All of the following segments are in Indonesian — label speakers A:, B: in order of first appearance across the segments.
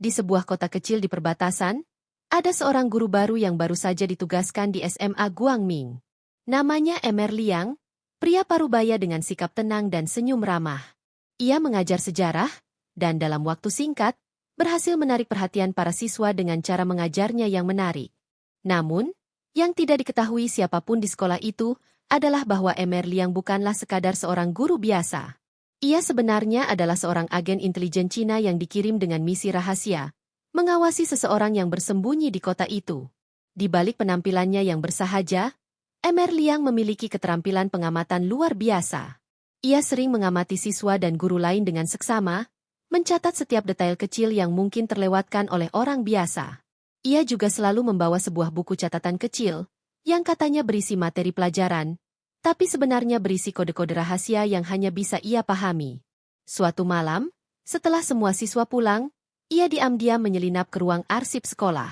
A: di sebuah kota kecil di perbatasan, ada seorang guru baru yang baru saja ditugaskan di SMA Guangming. Namanya Emer Liang, pria parubaya dengan sikap tenang dan senyum ramah. Ia mengajar sejarah, dan dalam waktu singkat, berhasil menarik perhatian para siswa dengan cara mengajarnya yang menarik. Namun, yang tidak diketahui siapapun di sekolah itu adalah bahwa Emer Liang bukanlah sekadar seorang guru biasa. Ia sebenarnya adalah seorang agen intelijen Cina yang dikirim dengan misi rahasia, mengawasi seseorang yang bersembunyi di kota itu. Di balik penampilannya yang bersahaja, Emer Liang memiliki keterampilan pengamatan luar biasa. Ia sering mengamati siswa dan guru lain dengan seksama, mencatat setiap detail kecil yang mungkin terlewatkan oleh orang biasa. Ia juga selalu membawa sebuah buku catatan kecil, yang katanya berisi materi pelajaran, tapi sebenarnya berisi kode-kode rahasia yang hanya bisa ia pahami. Suatu malam, setelah semua siswa pulang, ia diam-diam menyelinap ke ruang arsip sekolah.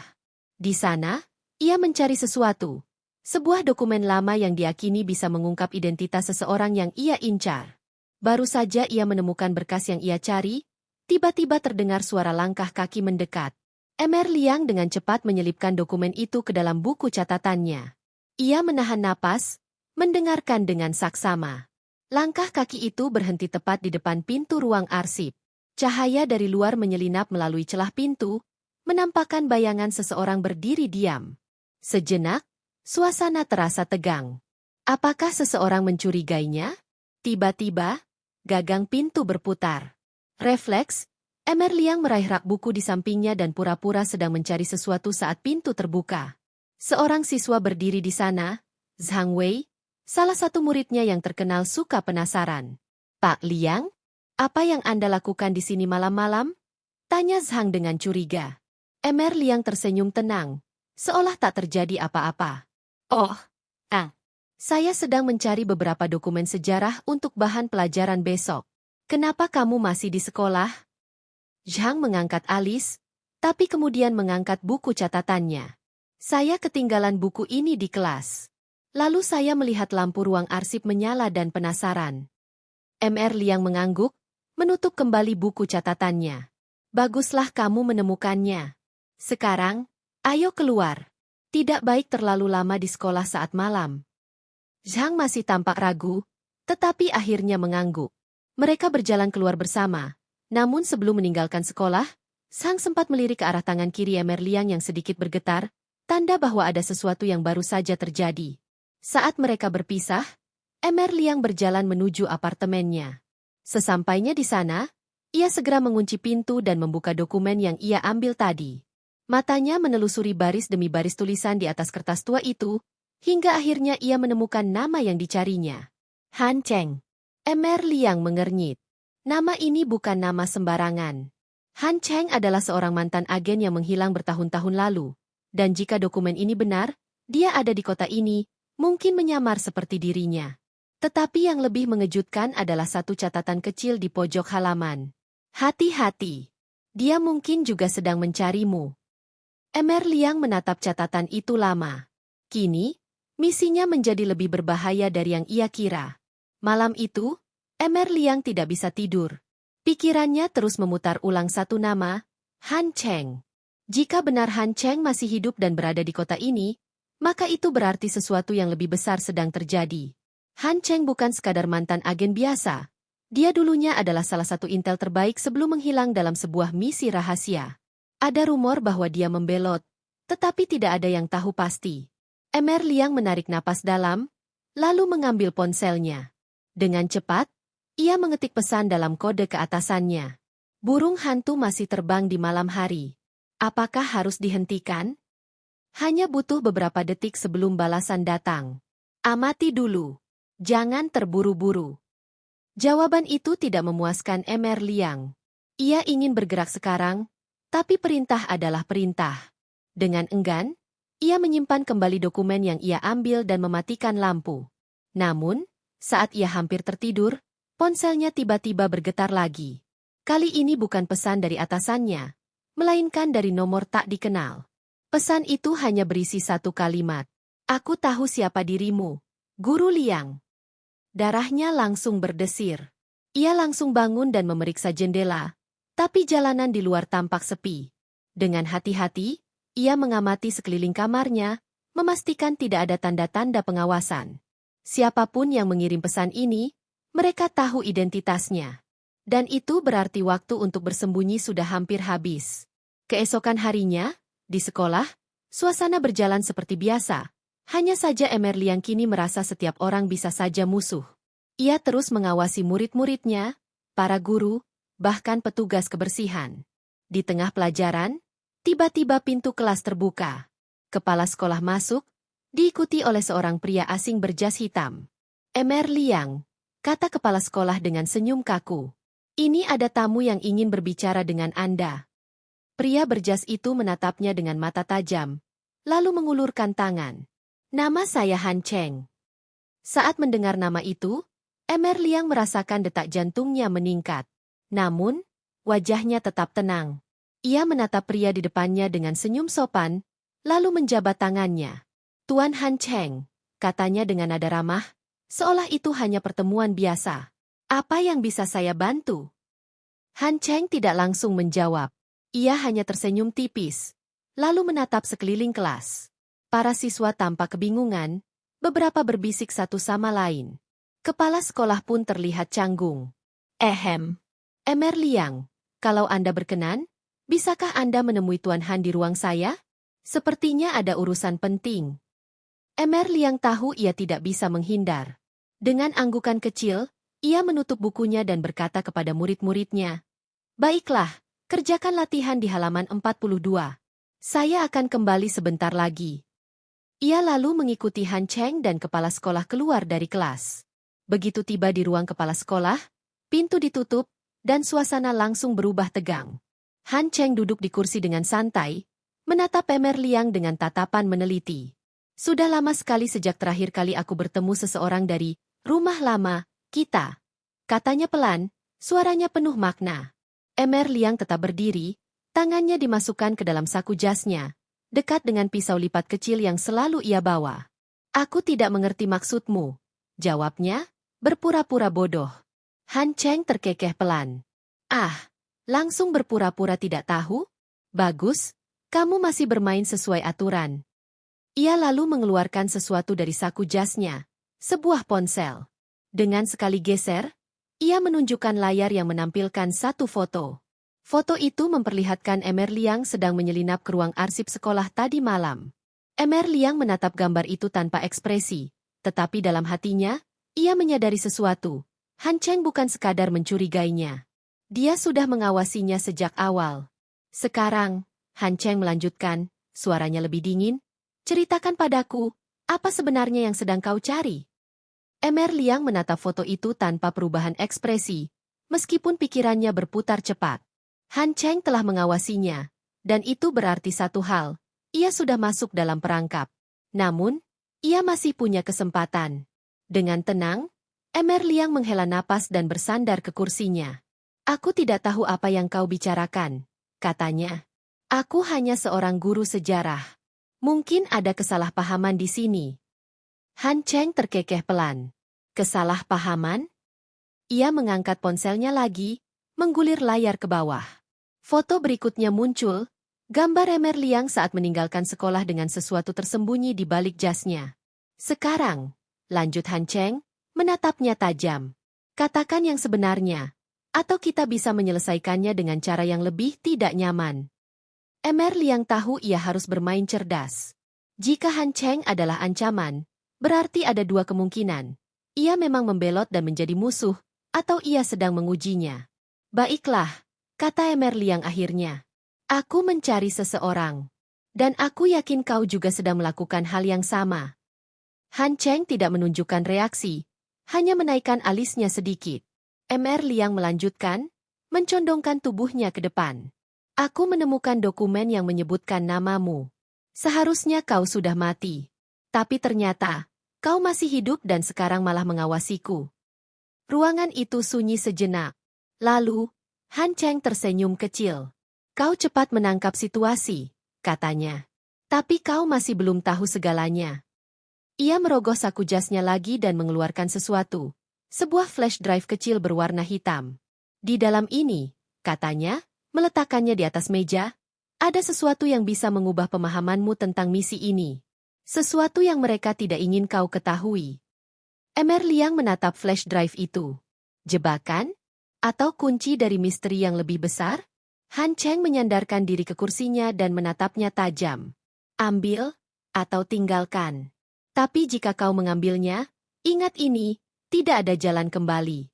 A: Di sana, ia mencari sesuatu. Sebuah dokumen lama yang diyakini bisa mengungkap identitas seseorang yang ia incar. Baru saja ia menemukan berkas yang ia cari, tiba-tiba terdengar suara langkah kaki mendekat. Emer Liang dengan cepat menyelipkan dokumen itu ke dalam buku catatannya. Ia menahan napas, mendengarkan dengan saksama. Langkah kaki itu berhenti tepat di depan pintu ruang arsip. Cahaya dari luar menyelinap melalui celah pintu, menampakkan bayangan seseorang berdiri diam. Sejenak, suasana terasa tegang. Apakah seseorang mencurigainya? Tiba-tiba, gagang pintu berputar. Refleks, Emer Liang meraih rak buku di sampingnya dan pura-pura sedang mencari sesuatu saat pintu terbuka. Seorang siswa berdiri di sana, Zhang Wei, salah satu muridnya yang terkenal suka penasaran. "Pak Liang, apa yang Anda lakukan di sini malam-malam?" tanya Zhang dengan curiga. Emer Liang tersenyum tenang, seolah tak terjadi apa-apa. "Oh, saya sedang mencari beberapa dokumen sejarah untuk bahan pelajaran besok. Kenapa kamu masih di sekolah?" Zhang mengangkat alis, tapi kemudian mengangkat buku catatannya. "Saya ketinggalan buku ini di kelas." Lalu saya melihat lampu ruang arsip menyala dan penasaran. Emer Liang mengangguk, menutup kembali buku catatannya. "Baguslah kamu menemukannya. Sekarang, ayo keluar. Tidak baik terlalu lama di sekolah saat malam." Zhang masih tampak ragu, tetapi akhirnya mengangguk. Mereka berjalan keluar bersama, namun sebelum meninggalkan sekolah, Zhang sempat melirik ke arah tangan kiri Emer Liang yang sedikit bergetar, tanda bahwa ada sesuatu yang baru saja terjadi. Saat mereka berpisah, Emer Liang berjalan menuju apartemennya. Sesampainya di sana, ia segera mengunci pintu dan membuka dokumen yang ia ambil tadi. Matanya menelusuri baris demi baris tulisan di atas kertas tua itu, hingga akhirnya ia menemukan nama yang dicarinya. Han Cheng. Emer Liang mengernyit. Nama ini bukan nama sembarangan. Han Cheng adalah seorang mantan agen yang menghilang bertahun-tahun lalu. Dan jika dokumen ini benar, dia ada di kota ini, mungkin menyamar seperti dirinya. Tetapi yang lebih mengejutkan adalah satu catatan kecil di pojok halaman. "Hati-hati. Dia mungkin juga sedang mencarimu." Emer Liang menatap catatan itu lama. Kini, misinya menjadi lebih berbahaya dari yang ia kira. Malam itu, Emer Liang tidak bisa tidur. Pikirannya terus memutar ulang satu nama, Han Cheng. Jika benar Han Cheng masih hidup dan berada di kota ini, maka itu berarti sesuatu yang lebih besar sedang terjadi. Han Cheng bukan sekadar mantan agen biasa. Dia dulunya adalah salah satu intel terbaik sebelum menghilang dalam sebuah misi rahasia. Ada rumor bahwa dia membelot, tetapi tidak ada yang tahu pasti. Emer Liang menarik napas dalam, lalu mengambil ponselnya. Dengan cepat, ia mengetik pesan dalam kode ke atasannya. "Burung hantu masih terbang di malam hari. Apakah harus dihentikan? Hanya butuh beberapa detik sebelum balasan datang. Amati dulu. Jangan terburu-buru." Jawaban itu tidak memuaskan Emer Liang. Ia ingin bergerak sekarang, tapi perintah adalah perintah. Dengan enggan, ia menyimpan kembali dokumen yang ia ambil dan mematikan lampu. Namun, saat ia hampir tertidur, ponselnya tiba-tiba bergetar lagi. Kali ini bukan pesan dari atasannya, melainkan dari nomor tak dikenal. Pesan itu hanya berisi satu kalimat. "Aku tahu siapa dirimu, Guru Liang." Darahnya langsung berdesir. Ia langsung bangun dan memeriksa jendela, tapi jalanan di luar tampak sepi. Dengan hati-hati, ia mengamati sekeliling kamarnya, memastikan tidak ada tanda-tanda pengawasan. Siapapun yang mengirim pesan ini, mereka tahu identitasnya. Dan itu berarti waktu untuk bersembunyi sudah hampir habis. Keesokan harinya, di sekolah, suasana berjalan seperti biasa. Hanya saja Emerliang kini merasa setiap orang bisa saja musuh. Ia terus mengawasi murid-muridnya, para guru, bahkan petugas kebersihan. Di tengah pelajaran, tiba-tiba pintu kelas terbuka. Kepala sekolah masuk, diikuti oleh seorang pria asing berjas hitam. Emerliang, kata kepala sekolah dengan senyum kaku. Ini ada tamu yang ingin berbicara dengan Anda. Pria berjas itu menatapnya dengan mata tajam, lalu mengulurkan tangan. Nama saya Han Cheng. Saat mendengar nama itu, Emerliang merasakan detak jantungnya meningkat. Namun, wajahnya tetap tenang. Ia menatap pria di depannya dengan senyum sopan, lalu menjabat tangannya. Tuan Han Cheng, katanya dengan nada ramah, seolah itu hanya pertemuan biasa. Apa yang bisa saya bantu? Han Cheng tidak langsung menjawab. Ia hanya tersenyum tipis, lalu menatap sekeliling kelas. Para siswa tampak kebingungan, beberapa berbisik satu sama lain. Kepala sekolah pun terlihat canggung. Emerliang, kalau Anda berkenan, bisakah Anda menemui Tuan Han di ruang saya? Sepertinya ada urusan penting. Emerliang tahu ia tidak bisa menghindar. Dengan anggukan kecil, ia menutup bukunya dan berkata kepada murid-muridnya, "Baiklah, kerjakan latihan di halaman 42. Saya akan kembali sebentar lagi." Ia lalu mengikuti Han Cheng dan kepala sekolah keluar dari kelas. Begitu tiba di ruang kepala sekolah, pintu ditutup, dan suasana langsung berubah tegang. Han Cheng duduk di kursi dengan santai, menatap Emerliang dengan tatapan meneliti. Sudah lama sekali sejak terakhir kali aku bertemu seseorang dari rumah lama kita, katanya pelan, suaranya penuh makna. Emerliang tetap berdiri, tangannya dimasukkan ke dalam saku jasnya, dekat dengan pisau lipat kecil yang selalu ia bawa. Aku tidak mengerti maksudmu, jawabnya, berpura-pura bodoh. Han Cheng terkekeh pelan. Ah, langsung berpura-pura tidak tahu? Bagus, kamu masih bermain sesuai aturan. Ia lalu mengeluarkan sesuatu dari saku jasnya, sebuah ponsel. Dengan sekali geser, ia menunjukkan layar yang menampilkan satu foto. Foto itu memperlihatkan Emerliang sedang menyelinap ke ruang arsip sekolah tadi malam. Emerliang menatap gambar itu tanpa ekspresi, tetapi dalam hatinya, ia menyadari sesuatu. Han Cheng bukan sekadar mencurigainya. Dia sudah mengawasinya sejak awal. Sekarang, Han Cheng melanjutkan, suaranya lebih dingin, ceritakan padaku, apa sebenarnya yang sedang kau cari? Emerliang menatap foto itu tanpa perubahan ekspresi, meskipun pikirannya berputar cepat. Han Cheng telah mengawasinya, dan itu berarti satu hal, ia sudah masuk dalam perangkap. Namun, ia masih punya kesempatan. Dengan tenang, Emerliang menghela napas dan bersandar ke kursinya. Aku tidak tahu apa yang kau bicarakan, katanya. Aku hanya seorang guru sejarah. Mungkin ada kesalahpahaman di sini. Han Cheng terkekeh pelan. Kesalahpahaman? Ia mengangkat ponselnya lagi, menggulir layar ke bawah. Foto berikutnya muncul, gambar Emerliang saat meninggalkan sekolah dengan sesuatu tersembunyi di balik jasnya. Sekarang, lanjut Han Cheng, menatapnya tajam. Katakan yang sebenarnya, atau kita bisa menyelesaikannya dengan cara yang lebih tidak nyaman. Emerliang tahu ia harus bermain cerdas. Jika Han Cheng adalah ancaman, berarti ada dua kemungkinan. Ia memang membelot dan menjadi musuh, atau ia sedang mengujinya. Baiklah, kata Emerliang akhirnya. Aku mencari seseorang. Dan aku yakin kau juga sedang melakukan hal yang sama. Han Cheng tidak menunjukkan reaksi, hanya menaikkan alisnya sedikit. Emerliang melanjutkan, mencondongkan tubuhnya ke depan. Aku menemukan dokumen yang menyebutkan namamu. Seharusnya kau sudah mati. Tapi ternyata, kau masih hidup dan sekarang malah mengawasiku. Ruangan itu sunyi sejenak. Lalu, Han Cheng tersenyum kecil. Kau cepat menangkap situasi, katanya. Tapi kau masih belum tahu segalanya. Ia merogoh saku jasnya lagi dan mengeluarkan sesuatu. Sebuah flash drive kecil berwarna hitam. Di dalam ini, katanya, meletakkannya di atas meja, Ada sesuatu yang bisa mengubah pemahamanmu tentang misi ini. Sesuatu yang mereka tidak ingin kau ketahui. Emer Liang menatap flash drive itu. Jebakan? Atau kunci dari misteri yang lebih besar? Han Cheng menyandarkan diri ke kursinya dan menatapnya tajam. Ambil, atau tinggalkan. Tapi jika kau mengambilnya, ingat ini, tidak ada jalan kembali.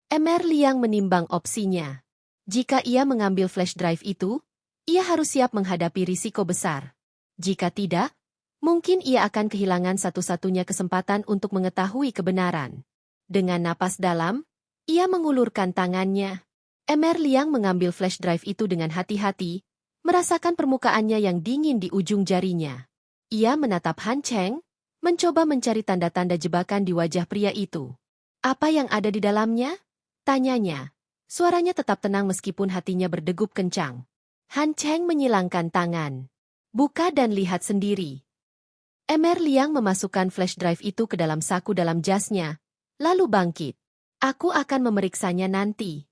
A: Emer Liang menimbang opsinya. Jika ia mengambil flash drive itu, ia harus siap menghadapi risiko besar. Jika tidak, mungkin ia akan kehilangan satu-satunya kesempatan untuk mengetahui kebenaran. Dengan napas dalam, ia mengulurkan tangannya. Emer Liang mengambil flash drive itu dengan hati-hati, merasakan permukaannya yang dingin di ujung jarinya. Ia menatap Han Cheng, mencoba mencari tanda-tanda jebakan di wajah pria itu. Apa yang ada di dalamnya? Tanyanya. Suaranya tetap tenang meskipun hatinya berdegup kencang. Han Cheng menyilangkan tangan. Buka dan lihat sendiri. Emer Liang memasukkan flash drive itu ke dalam saku dalam jasnya, lalu bangkit. Aku akan memeriksanya nanti.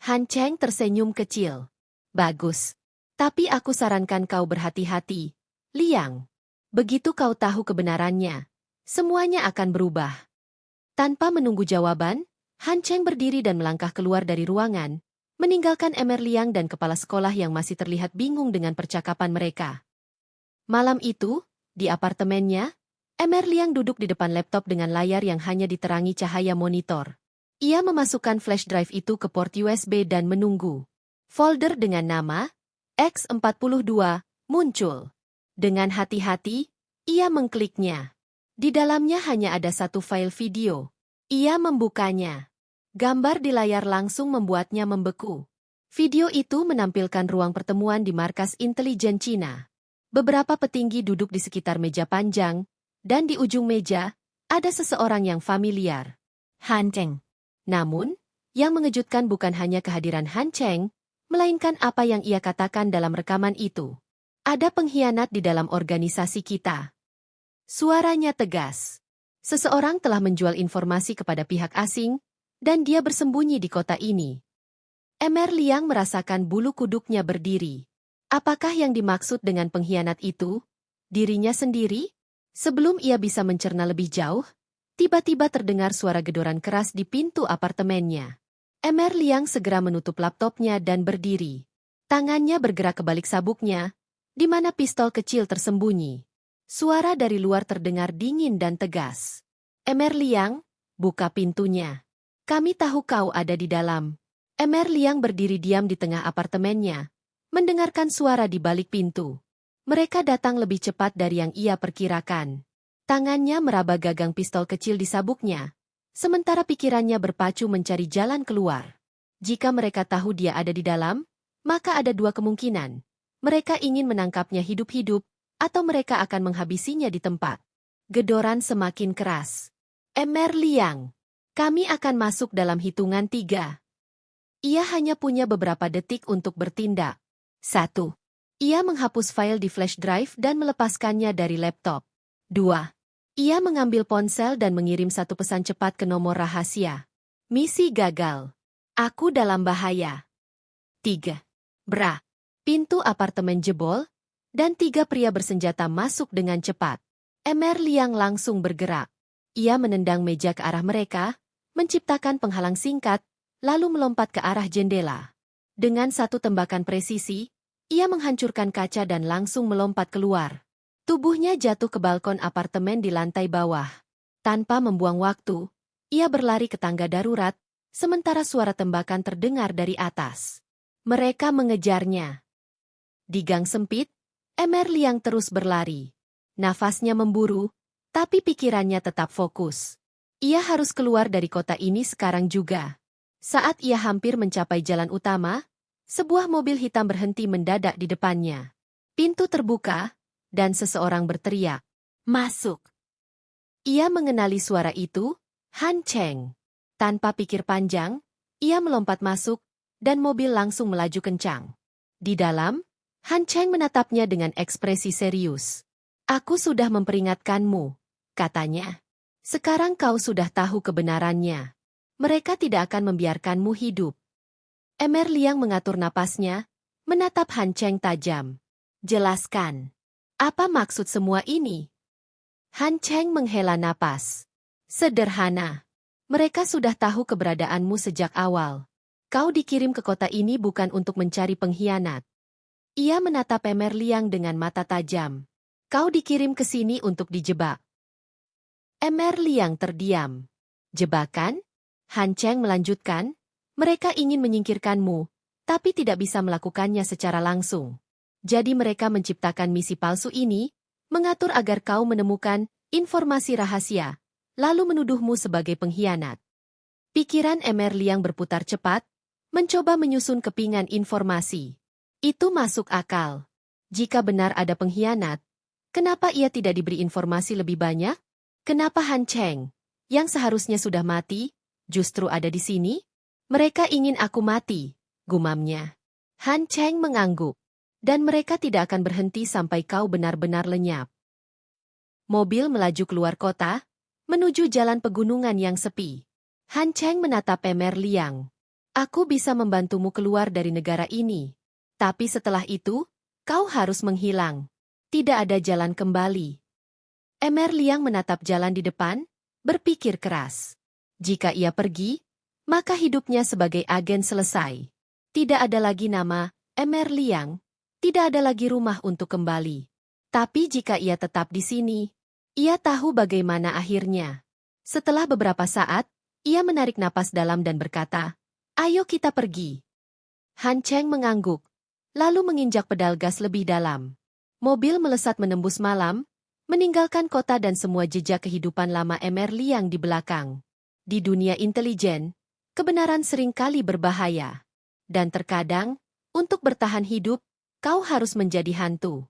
A: Han Cheng tersenyum kecil. Bagus. Tapi aku sarankan kau berhati-hati, Liang. Begitu kau tahu kebenarannya, semuanya akan berubah. Tanpa menunggu jawaban, Han Cheng berdiri dan melangkah keluar dari ruangan, meninggalkan Emer Liang dan kepala sekolah yang masih terlihat bingung dengan percakapan mereka. Malam itu, di apartemennya, Emer Liang duduk di depan laptop dengan layar yang hanya diterangi cahaya monitor. Ia memasukkan flash drive itu ke port USB dan menunggu. Folder dengan nama X42 muncul. Dengan hati-hati, ia mengkliknya. Di dalamnya hanya ada satu file video. Ia membukanya. Gambar di layar langsung membuatnya membeku. Video itu menampilkan ruang pertemuan di markas intelijen Cina. Beberapa petinggi duduk di sekitar meja panjang, dan di ujung meja, ada seseorang yang familiar. Han Cheng. Namun, yang mengejutkan bukan hanya kehadiran Han Cheng, melainkan apa yang ia katakan dalam rekaman itu. Ada pengkhianat di dalam organisasi kita. Suaranya tegas. Seseorang telah menjual informasi kepada pihak asing, dan dia bersembunyi di kota ini. Emer Liang merasakan bulu kuduknya berdiri. Apakah yang dimaksud dengan pengkhianat itu? Dirinya sendiri? Sebelum ia bisa mencerna lebih jauh, tiba-tiba terdengar suara gedoran keras di pintu apartemennya. Emer Liang segera menutup laptopnya dan berdiri. Tangannya bergerak ke balik sabuknya, di mana pistol kecil tersembunyi. Suara dari luar terdengar dingin dan tegas. Emer Liang, buka pintunya. Kami tahu kau ada di dalam. Emer Liang berdiri diam di tengah apartemennya, mendengarkan suara di balik pintu. Mereka datang lebih cepat dari yang ia perkirakan. Tangannya meraba gagang pistol kecil di sabuknya, sementara pikirannya berpacu mencari jalan keluar. Jika mereka tahu dia ada di dalam, maka ada dua kemungkinan. Mereka ingin menangkapnya hidup-hidup, atau mereka akan menghabisinya di tempat. Gedoran semakin keras. Emer Liang, kami akan masuk dalam hitungan 3. Ia hanya punya beberapa detik untuk bertindak. 1. Ia menghapus file di flash drive dan melepaskannya dari laptop. 2. Ia mengambil ponsel dan mengirim satu pesan cepat ke nomor rahasia. Misi gagal. Aku dalam bahaya. 3. Bra. Pintu apartemen jebol, dan 3 pria bersenjata masuk dengan cepat. Emer Liang langsung bergerak. Ia menendang meja ke arah mereka, menciptakan penghalang singkat, lalu melompat ke arah jendela. Dengan satu tembakan presisi, ia menghancurkan kaca dan langsung melompat keluar. Tubuhnya jatuh ke balkon apartemen di lantai bawah. Tanpa membuang waktu, ia berlari ke tangga darurat, sementara suara tembakan terdengar dari atas. Mereka mengejarnya. Di gang sempit, Emer Liang terus berlari. Nafasnya memburu, tapi pikirannya tetap fokus. Ia harus keluar dari kota ini sekarang juga. Saat ia hampir mencapai jalan utama, sebuah mobil hitam berhenti mendadak di depannya. Pintu terbuka, dan seseorang berteriak, "Masuk!" Ia mengenali suara itu, Han Cheng. Tanpa pikir panjang, ia melompat masuk, dan mobil langsung melaju kencang. Di dalam, Han Cheng menatapnya dengan ekspresi serius. "Aku sudah memperingatkanmu," katanya. "Sekarang kau sudah tahu kebenarannya. Mereka tidak akan membiarkanmu hidup." Emer Liang mengatur napasnya, menatap Han Cheng tajam. Jelaskan. Apa maksud semua ini? Han Cheng menghela napas. Sederhana. Mereka sudah tahu keberadaanmu sejak awal. Kau dikirim ke kota ini bukan untuk mencari pengkhianat. Ia menatap Emerliang dengan mata tajam. Kau dikirim ke sini untuk dijebak. Emerliang terdiam. Jebakan? Han Cheng melanjutkan, mereka ingin menyingkirkanmu, tapi tidak bisa melakukannya secara langsung. Jadi mereka menciptakan misi palsu ini, mengatur agar kau menemukan informasi rahasia, lalu menuduhmu sebagai pengkhianat. Pikiran Emerliang berputar cepat, mencoba menyusun kepingan informasi. Itu masuk akal. Jika benar ada pengkhianat, kenapa ia tidak diberi informasi lebih banyak? Kenapa Han Cheng, yang seharusnya sudah mati, justru ada di sini? Mereka ingin aku mati, gumamnya. Han Cheng mengangguk. Dan mereka tidak akan berhenti sampai kau benar-benar lenyap. Mobil melaju keluar kota, menuju jalan pegunungan yang sepi. Han Cheng menatap Emerliang. Aku bisa membantumu keluar dari negara ini. Tapi setelah itu, kau harus menghilang. Tidak ada jalan kembali. Emerliang menatap jalan di depan, berpikir keras. Jika ia pergi, maka hidupnya sebagai agen selesai. Tidak ada lagi nama Emerliang. Tidak ada lagi rumah untuk kembali. Tapi jika ia tetap di sini, ia tahu bagaimana akhirnya. Setelah beberapa saat, ia menarik napas dalam dan berkata, "Ayo kita pergi." Han Cheng mengangguk, lalu menginjak pedal gas lebih dalam. Mobil melesat menembus malam, meninggalkan kota dan semua jejak kehidupan lama Emerliang di belakang. Di dunia intelijen, kebenaran seringkali berbahaya. Dan terkadang, untuk bertahan hidup, kau harus menjadi hantu.